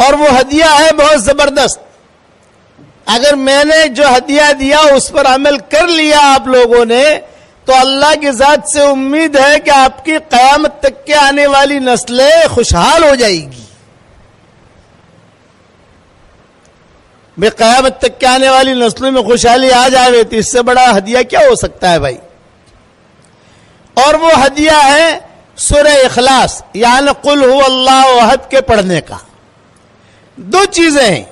اور وہ ہدیہ ہے بہت زبردست. اگر میں نے جو ہدیہ دیا اس پر عمل کر لیا آپ لوگوں نے تو اللہ کی ذات سے امید ہے کہ آپ کی قیامت تک کے آنے والی نسلیں خوشحال ہو جائے گی. بے قیامت تک کے آنے والی نسلوں میں خوشحالی آ جائے تو اس سے بڑا ہدیہ کیا ہو سکتا ہے بھائی. اور وہ ہدیہ ہے سورہ اخلاص یعنی قل هو اللہ احد کے پڑھنے کا. دو چیزیں ہیں.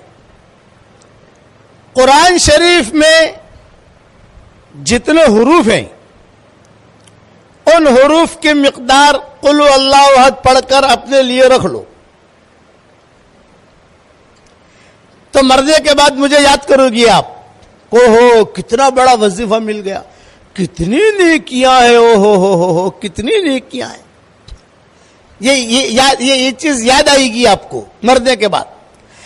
قرآن شریف میں جتنے حروف ہیں ان حروف کی مقدار قل هو اللہ احد پڑھ کر اپنے لیے رکھ لو تو مرنے کے بعد مجھے یاد کرو گی آپ کو. ہو کتنا بڑا وظیفہ مل گیا, کتنی نیکیاں ہیں, ہو کتنی نیکیاں ہیں. یہ چیز یاد آئے گی آپ کو مرنے کے بعد.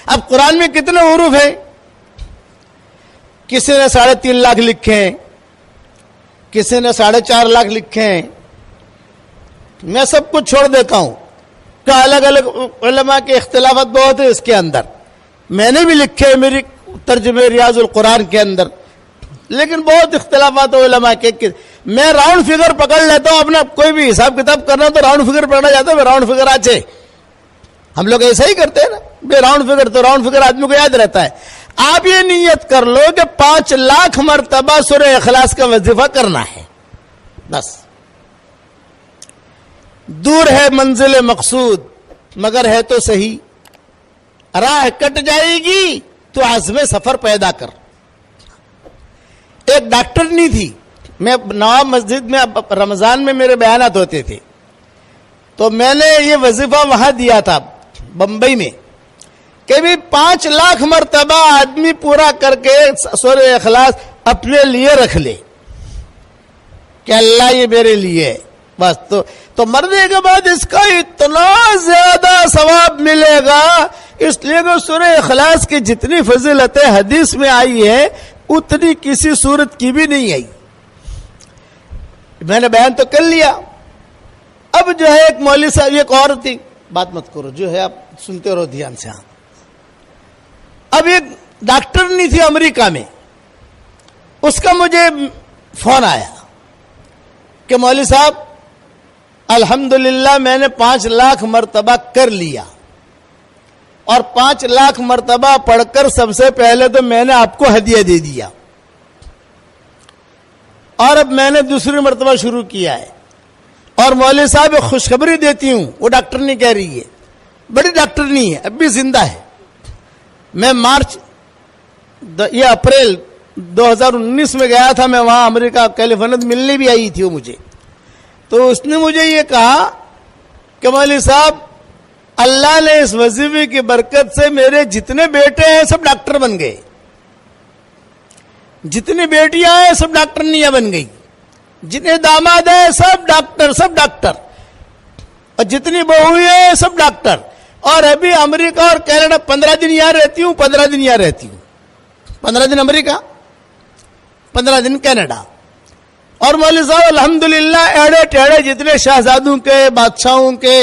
اب قرآن میں کتنے حروف ہیں؟ کسی نے 3.5 لاکھ لکھے ہیں, کسی نے 4.5 لاکھ لکھے ہیں. میں سب کچھ چھوڑ دیتا ہوں کہ الگ الگ علماء کے اختلافات بہت ہیں اس کے اندر. میں نے بھی لکھے میری ترجمہ ریاض القرآن کے اندر, لیکن بہت اختلافات علماء کے. میں راؤنڈ فگر پکڑ لیتا ہوں. اپنا کوئی بھی حساب کتاب کرنا تو راؤنڈ فگر پکڑا جاتا ہے. راؤنڈ فگر آچے ہم لوگ ایسا ہی کرتے ہیں نا بے راؤنڈ فگر, تو راؤنڈ فگر آدمی کو یاد رہتا ہے. آپ یہ نیت کر لو کہ 5 لاکھ مرتبہ سورہ اخلاص کا وظیفہ کرنا ہے بس. دور ہے منزل مقصود مگر ہے تو صحیح, راہ کٹ جائے گی تو عزم سفر پیدا کر. ایک ڈاکٹرنی تھی. میں نواب مسجد میں رمضان میں میرے بیانات ہوتے تھے تو میں نے یہ وظیفہ وہاں دیا تھا بمبئی میں کہ بھی 5 لاکھ مرتبہ آدمی پورا کر کے سورہ اخلاص اپنے لیے رکھ لے کہ اللہ یہ میرے لیے ہے بس. تو مرنے کے بعد اس کا اتنا زیادہ ثواب ملے گا, اس لیے کہ سورہ اخلاص کی جتنی فضیلتیں حدیث میں آئی ہے اتنی کسی صورت کی بھی نہیں آئی. میں نے بیان تو کر لیا. اب جو ہے ایک مولوی صاحب, ایک اور تھی, بات مت کرو جو ہے آپ سنتے رہو دھیان سے. اب ایک ڈاکٹر نہیں تھی امریکہ میں, اس کا مجھے فون آیا کہ مولوی صاحب الحمدللہ میں نے 5 لاکھ مرتبہ کر لیا اور 5 لاکھ مرتبہ پڑھ کر سب سے پہلے تو میں نے آپ کو ہدیہ دے دیا اور اب میں نے دوسری مرتبہ شروع کیا ہے. اور مولوی صاحب ایک خوشخبری دیتی ہوں. وہ ڈاکٹر نہیں کہہ رہی ہے, بڑی ڈاکٹر نہیں ہے, اب بھی زندہ ہے. میں یہ اپریل 2019 میں گیا تھا میں وہاں امریکہ کیلیفورنیا, ملنے بھی آئی تھی وہ مجھے. تو اس نے مجھے یہ کہا کہ مولوی صاحب اللہ نے اس وظیفے کی برکت سے میرے جتنے بیٹے ہیں سب ڈاکٹر بن گئے, جتنی بیٹیاں ہیں سب ڈاکٹرنیاں بن گئی, جتنے داماد ہیں سب ڈاکٹر اور جتنی بہویں ہیں سب ڈاکٹر. اور ابھی امریکہ اور کینیڈا 15 دن یہاں رہتی ہوں, 15 دن یہاں رہتی ہوں, 15 دن امریکہ 15 دن کینیڈا. اور مولوی صاحب الحمدللہ ایڑے ٹیڑے جتنے شہزادوں کے بادشاہوں کے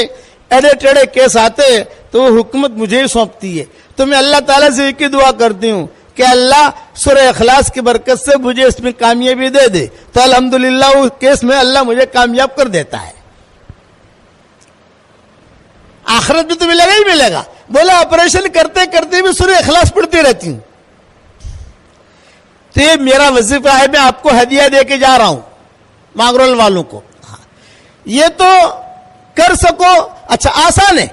ایڑے ٹیڑے کیس آتے تو وہ حکومت مجھے ہی سونپتی ہے. تو میں اللہ تعالیٰ سے ایک ہی دعا کرتی ہوں کہ اللہ سورہ اخلاص کی برکت سے مجھے اس میں کامیابی دے دے. تو الحمدللہ اس کیس میں اللہ مجھے کامیاب کر دیتا ہے. آخرت میں تو ملے گا ہی ملے گا. بولا آپریشن کرتے کرتے بھی سورہ اخلاص پڑھتی رہتی ہوں. تو یہ میرا وظیفہ ہے, میں آپ کو ہدیہ دے کے جا رہا ہوں مانگرول والوں کو. یہ تو کر سکو, اچھا آسان ہے.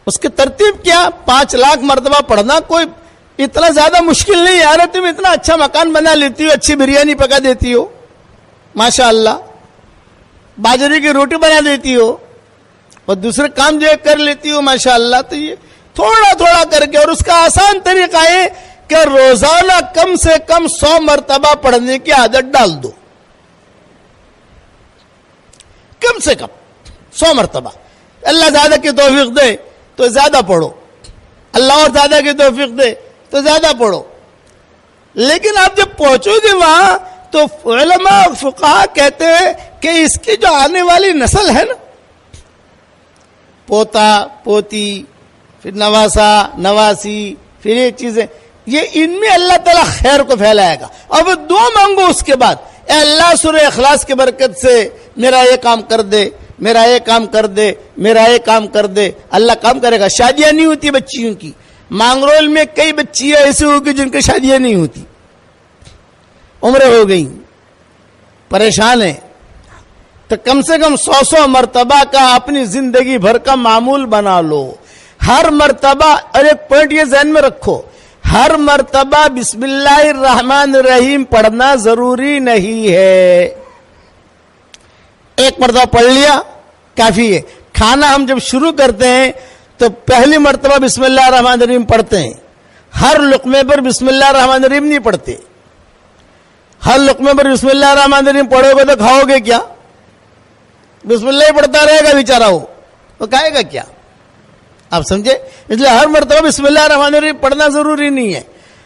اس کی ترتیب کیا, 5 لاکھ مرتبہ پڑھنا کوئی اتنا زیادہ مشکل نہیں ہے. یار تم اتنا اچھا مکان بنا لیتی ہو, اچھی بریانی پکا دیتی ہو ماشاء اللہ, باجرے کی روٹی بنا دیتی ہو اور دوسرے کام جو ہے کر لیتی ہو ماشاء اللہ. تو یہ تھوڑا تھوڑا کر کے, اور اس کا آسان طریقہ ہے کہ روزانہ کم سے کم 100 مرتبہ پڑھنے کی عادت ڈال دو. کم سے کم 100 مرتبہ. اللہ زیادہ کی توفیق دے تو زیادہ پڑھو, اللہ اور زیادہ کی توفیق دے تو زیادہ پڑھو. لیکن آپ جب پہنچو گے وہاں تو علماء فقہاء کہتے ہیں کہ اس کی جو آنے والی نسل ہے نا, پوتا پوتی پھر نواسا نواسی پھر یہ چیزیں, یہ ان میں اللہ تعالیٰ خیر کو پھیلائے گا. اور وہ دعا مانگو اس کے بعد, اے اللہ سورہ اخلاص کی برکت سے میرا یہ کام کر دے, میرا یہ کام کر دے, میرا یہ کام کر دے. اللہ کام کرے گا. شادیاں نہیں ہوتی بچیوں کی. مانگرول میں کئی بچیاں ایسی ہوگی جن کی شادیاں نہیں ہوتی, عمریں ہو گئی, پریشان ہیں. تو کم سے کم 100 مرتبہ کا اپنی زندگی بھر کا معمول بنا لو. ہر مرتبہ, اور ایک پوائنٹ یہ ذہن میں رکھو, ہر مرتبہ بسم اللہ الرحمن الرحیم پڑھنا ضروری نہیں ہے. ایک مرتبہ پڑھ لیا کافی ہے. کھانا ہم جب شروع کرتے ہیں تو پہلی مرتبہ بسم اللہ الرحمن الرحیم پڑھتے ہیں. ہر لقمے پر بسم اللہ الرحمن الرحیم نہیں پڑھتے. ہر لقمے پر بسم اللہ الرحمن الرحیم پڑھو گے تو کھاؤ گے کیا؟ بسم اللہ ہی پڑھتا رہے گا بیچارہ, ہو تو کھائے گا کیا؟ آپ سمجھے؟ اس لیے ہر مرتبہ بسم اللہ الرحمن الرحیم پڑھنا ضروری نہیں ہے,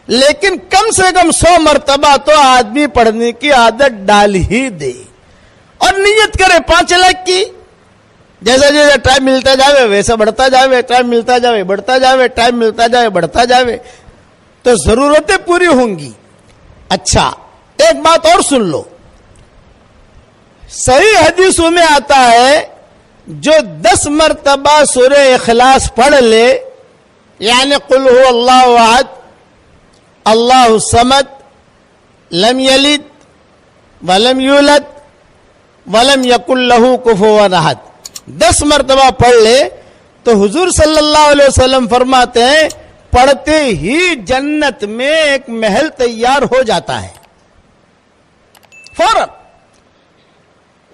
لیکن کم سے کم 100 مرتبہ تو آدمی پڑھنے کی عادت ڈال ہی دے. اور نیت کرے 5 لاکھ کی. جیسا جیسا ٹائم ملتا جاوے ویسا بڑھتا جاوے, ٹائم ملتا جاوے بڑھتا جاوے, ٹائم ملتا جاوے بڑھتا جاوے, تو ضرورتیں پوری ہوں گی. اچھا ایک بات اور سن لو, صحیح حدیثوں میں آتا ہے جو 10 مرتبہ سورہ اخلاص پڑھ لے, یعنی قل هو اللہ احد اللہ الصمد لم یلد ولم یولد ولم یکن لہ کفوا احد, 10 مرتبہ پڑھ لے تو حضور صلی اللہ علیہ وسلم فرماتے ہیں پڑھتے ہی جنت میں ایک محل تیار ہو جاتا ہے فوراً.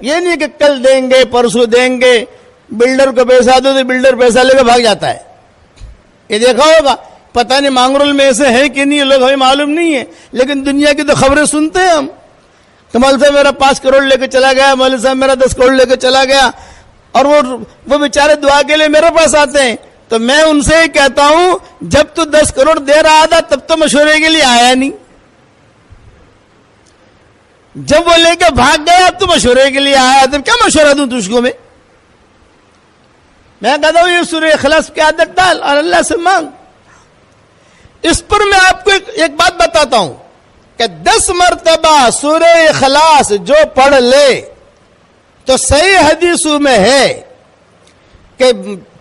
یہ نہیں کہ کل دیں گے پرسوں دیں گے, بلڈر کو پیسہ دو تو بلڈر پیسہ لے کے بھاگ جاتا ہے. یہ دیکھا ہوگا, پتہ نہیں مانگرول میں ایسے ہے کہ نہیں, لوگ ہمیں معلوم نہیں ہے, لیکن دنیا کی تو خبریں سنتے ہیں ہم. تو مولوی صاحب میرا 5 کروڑ لے کے چلا گیا, مولوی صاحب میرا 10 کروڑ لے کے چلا گیا, اور وہ بیچارے دعا کے لیے میرے پاس آتے ہیں. تو میں ان سے کہتا ہوں جب تو 10 کروڑ دے رہا تھا تب تو مشورے کے لیے آیا نہیں, جب وہ لے کے بھاگ گیا اب تو مشورے کے لیے آیا, تب کیا مشورہ دوں تجھ کو میں کہتا ہوں یہ سورہ اخلاص کی عادت ڈال اور اللہ سے مانگ. اس پر میں آپ کو ایک بات بتاتا ہوں کہ 10 مرتبہ سورہ اخلاص جو پڑھ لے تو صحیح حدیثوں میں ہے کہ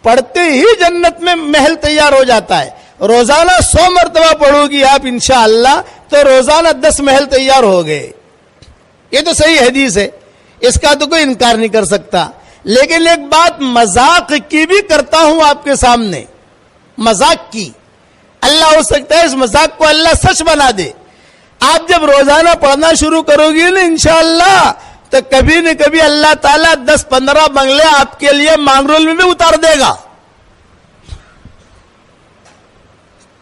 پڑھتے ہی جنت میں محل تیار ہو جاتا ہے. روزانہ 100 مرتبہ پڑھو گی آپ انشاءاللہ تو روزانہ 10 محل تیار ہو گئے. یہ تو صحیح حدیث ہے, اس کا تو کوئی انکار نہیں کر سکتا. لیکن ایک بات مذاق کی بھی کرتا ہوں آپ کے سامنے, مذاق کی. اللہ ہو سکتا ہے اس مذاق کو اللہ سچ بنا دے. آپ جب روزانہ پڑھنا شروع کرو گی نا انشاءاللہ تو کبھی نہ کبھی اللہ تعالیٰ 10-15 بنگلے آپ کے لیے مانگرول میں بھی اتار دے گا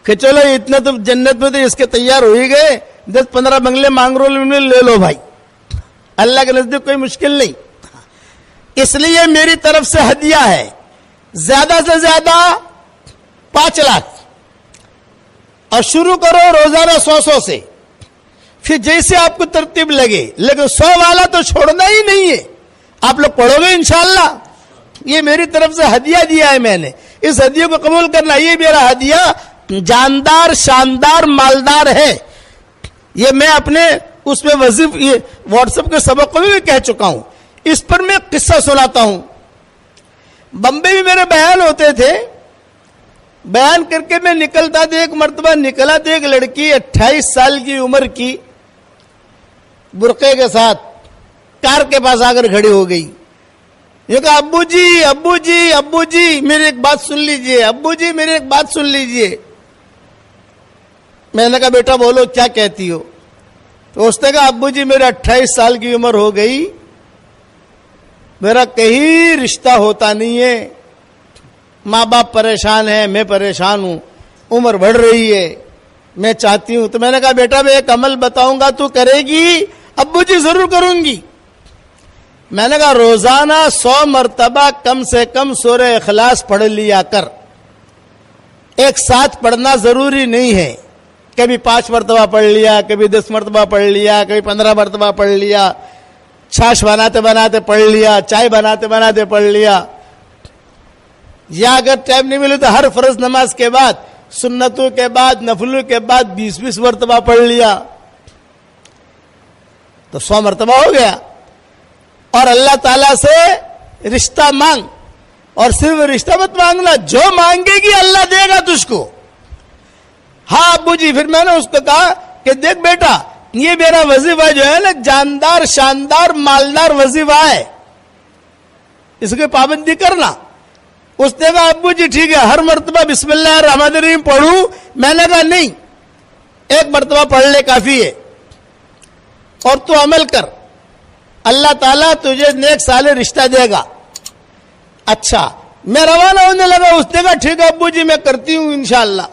کہ چلو اتنا تو جنت میں تو اس کے تیار ہو ہی گئے, 10-15 بنگلے مانگرول میں لے لو بھائی. اللہ کے نزدیک کوئی مشکل نہیں. اس لیے میری طرف سے ہدیہ ہے زیادہ سے زیادہ 5 لاکھ, اور شروع کرو روزانہ 100 سے, پھر جیسے آپ کو ترتیب لگے, لیکن 100 والا تو چھوڑنا ہی نہیں ہے. آپ لوگ پڑھو گے انشاءاللہ. یہ میری طرف سے ہدیہ دیا ہے میں نے, اس ہدیے کو قبول کرنا. یہ میرا ہدیہ جاندار شاندار مالدار ہے. یہ میں اپنے اس پہ واٹس ایپ کے سبق کو بھی کہہ چکا ہوں. اس پر میں قصہ سناتا ہوں. بمبئی میں میرے بیان ہوتے تھے, بیان کر کے میں نکلتا تھا. ایک مرتبہ نکلا تو ایک لڑکی 28 سال کی عمر کی برقعے کے ساتھ کار کے پاس آ کر کھڑی ہو گئی. یہ کہا ابو جی ابو جی ابو جی میری ایک بات سن لیجئے, ابو جی میری ایک بات سن لیجئے. میں نے کہا بیٹا بولو کیا کہتی ہو. تو اس نے کہا ابو جی میرے 28 سال کی عمر ہو گئی, میرا کہیں رشتہ ہوتا نہیں ہے, ماں باپ پریشان ہیں, میں پریشان ہوں, عمر بڑھ رہی ہے, میں چاہتی ہوں. تو میں نے کہا بیٹا میں ایک عمل بتاؤں گا تو کرے گی؟ ابو جی ضرور کروں گی. میں نے کہا روزانہ 100 مرتبہ کم سے کم سورہ اخلاص پڑھ لیا کر. ایک ساتھ پڑھنا ضروری نہیں ہے, کبھی 5 مرتبہ پڑھ لیا, کبھی 10 مرتبہ پڑھ لیا, کبھی 15 مرتبہ پڑھ لیا, چھاش بناتے بناتے پڑھ لیا, چائے بناتے بناتے پڑھ لیا. یا اگر ٹائم نہیں ملے تو ہر فرض نماز کے بعد سنتوں کے بعد نفلوں کے بعد 20 مرتبہ پڑھ لیا تو 100 مرتبہ ہو گیا. اور اللہ تعالیٰ سے رشتہ مانگ, اور صرف رشتہ مت مانگنا, جو مانگے گی اللہ دے گا تجھ کو. ہاں ابو جی, پھر میں نے اس کو کہا کہ دیکھ بیٹا, یہ میرا وظیفہ جو ہے نا جاندار شاندار مالدار وظیفہ ہے, اس کی پابندی کرنا. اس نے کہا ابو جی ٹھیک ہے, ہر مرتبہ بسم اللہ الرحمن الرحیم پڑھوں؟ میں نے کہا نہیں, ایک مرتبہ پڑھ لے کافی ہے, اور تو عمل کر, اللہ تعالیٰ تجھے نیک صالح رشتہ دے گا. اچھا, میں روانہ ہونے لگا. اس نے کہا ٹھیک ہے ابو جی میں کرتی ہوں انشاءاللہ.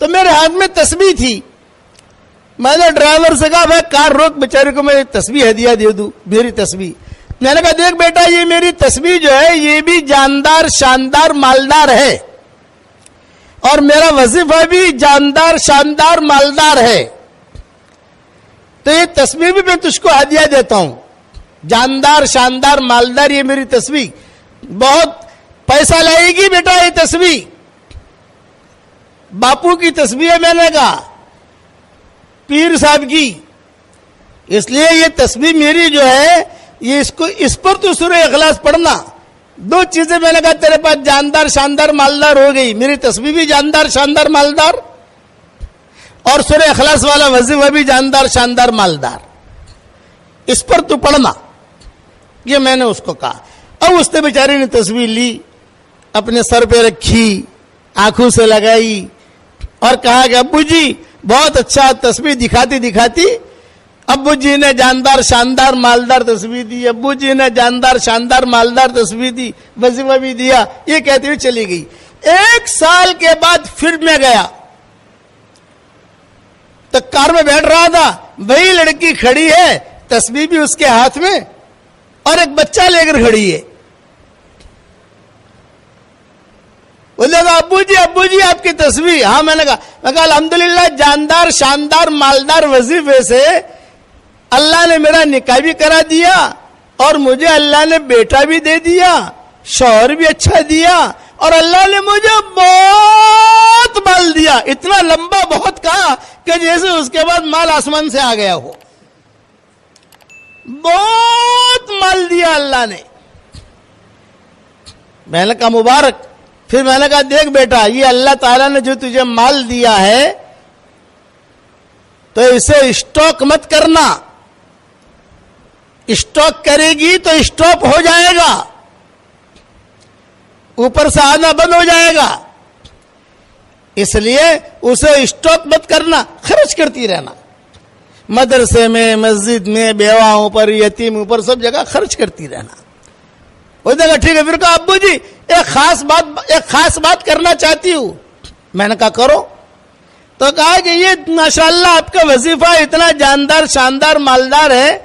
تو میرے ہاتھ میں تسبیح تھی. میں نے ڈرائیور سے کہا بھائی کار روک, بیچارے کو میں تسبیح ہدیہ دے دوں, میری تسبیح. میں نے کہا دیکھ بیٹا, یہ میری تسبیح جو ہے یہ بھی جاندار شاندار مالدار ہے, اور میرا وظیفہ بھی جاندار شاندار مالدار ہے, تو یہ تسبیح بھی میں تجھ کو ہدیہ دیتا ہوں. جاندار شاندار مالدار یہ میری تسبیح بہت پیسہ لائے گی بیٹا. یہ تسبیح باپو کی تسبیح ہے, میں نے کہا پیر صاحب کی, اس لیے یہ تسبیح میری جو ہے یہ اس پر تو سورہ اخلاص پڑھنا. 2 چیزیں میں نے کہا تیرے پاس جاندار شاندار مالدار ہو گئی, میری تسبیح بھی جاندار شاندار مالدار, اور سورہ اخلاص والا وظیفہ بھی جاندار شاندار مالدار, اس پر تو پڑھنا. یہ میں نے اس کو کہا. اب اس نے بیچاری نے تصویر لی, اپنے سر پہ رکھی, آنکھوں سے لگائی, اور کہا کہ ابو جی بہت اچھا. تصویر دکھاتی دکھاتی ابو جی نے جاندار شاندار مالدار تصویر دی, ابو جی نے جاندار شاندار مالدار تصویر دی, وظیفہ بھی دیا. یہ کہتے ہوئے چلی گئی. 1 سال کے بعد پھر میں گیا تو کار میں بیٹھ رہا تھا, وہی لڑکی کھڑی ہے, تصویر بھی اس کے ہاتھ میں, اور ایک بچہ لے کر کھڑی ہے. بولے گا ابو جی آپ کی تصویر. ہاں, میں نے کہا الحمدللہ جاندار شاندار مالدار وظیفے سے اللہ نے میرا نکاح بھی کرا دیا, اور مجھے اللہ نے بیٹا بھی دے دیا, شوہر بھی اچھا دیا, اور اللہ نے مجھے بہت مال دیا. اتنا لمبا بہت کہا کہ جیسے اس کے بعد مال آسمان سے آ گیا ہو. بہت مال دیا اللہ نے. میں نے کہا مبارک. پھر میں نے کہا دیکھ بیٹا, یہ اللہ تعالیٰ نے جو تجھے مال دیا ہے تو اسے اسٹاک مت کرنا. اسٹاک کرے گی تو اسٹاپ ہو جائے گا, اوپر سے آنا بند ہو جائے گا. اس لیے اسے اسٹاک مت کرنا, خرچ کرتی رہنا. مدرسے میں, مسجد میں, بیواؤں پر, یتیموں پر, سب جگہ خرچ کرتی رہنا. وہ دیکھا ٹھیک ہے. پھر کہا ابو جی ایک خاص بات کرنا چاہتی ہوں. میں نے کہا کرو. تو کہا کہ یہ ماشاءاللہ آپ کا وظیفہ اتنا جاندار شاندار مالدار ہے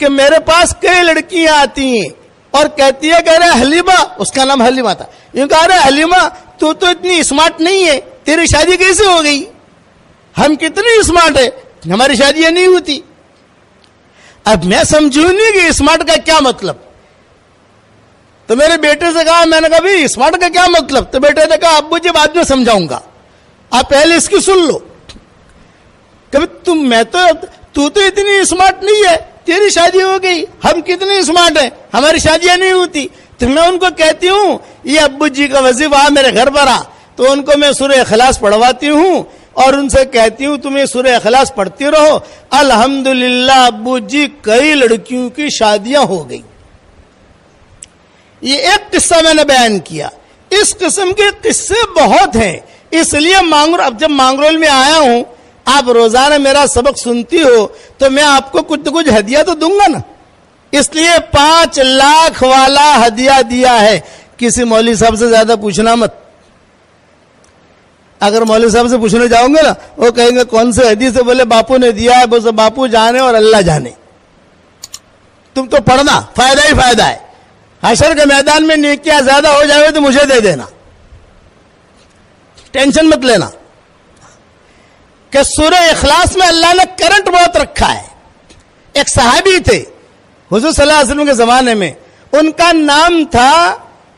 کہ میرے پاس کئی لڑکیاں آتی ہیں اور کہتی ہے کہ ارے حلیمہ, اس کا نام حلیمہ تھا, یوں کہا ارے حلیمہ تو اتنی اسمارٹ نہیں ہے, تیری شادی کیسے ہو گئی؟ ہم کتنی اسمارٹ ہے, ہماری شادیاں نہیں ہوتی. اب میں سمجھوں نہیں کہ اسمارٹ کا کیا مطلب. تو میرے بیٹے سے کہا, میں نے کہا بھائی اسمارٹ کا کیا مطلب؟ تو بیٹے نے کہا ابو جی بعد میں سمجھاؤں گا, آپ پہلے اس کی سن لو. کبھی تو اتنی اسمارٹ نہیں ہے, تیری شادی ہو گئی, ہم کتنے اسمارٹ ہیں, ہماری شادیاں نہیں ہوتی. تو میں ان کو کہتی ہوں یہ ابو جی کا وظیفہ میرے گھر پر آ, تو ان کو میں سورہ اخلاص پڑھواتی ہوں اور ان سے کہتی ہوں تم یہ سورہ اخلاص پڑھتی رہو. الحمدللہ ابو جی کئی لڑکیوں کی شادیاں ہو گئی. یہ ایک قصہ میں نے بیان کیا. اس قسم کے قصے بہت ہیں. اس لیے اب جب مانگرول میں آیا ہوں, آپ روزانہ میرا سبق سنتی ہو تو میں آپ کو کچھ نہ کچھ ہدیہ تو دوں گا نا. اس لیے 5 لاکھ والا ہدیہ دیا ہے. کسی مولوی صاحب سے زیادہ پوچھنا مت. اگر مولوی صاحب سے پوچھنے جاؤں گے نا, وہ کہیں گے کون سے حدیث سے, بولے باپو نے دیا ہے. بولے باپو جانے اور اللہ جانے. تم تو پڑھنا, فائدہ ہی فائدہ ہے. حشر کے میدان میں نیکیاں زیادہ ہو جائے تو مجھے دے دینا, ٹینشن مت لینا. کہ سورہ اخلاص میں اللہ نے کرنٹ بہت رکھا ہے. ایک صحابی تھے حضور صلی اللہ علیہ وسلم کے زمانے میں, ان کا نام تھا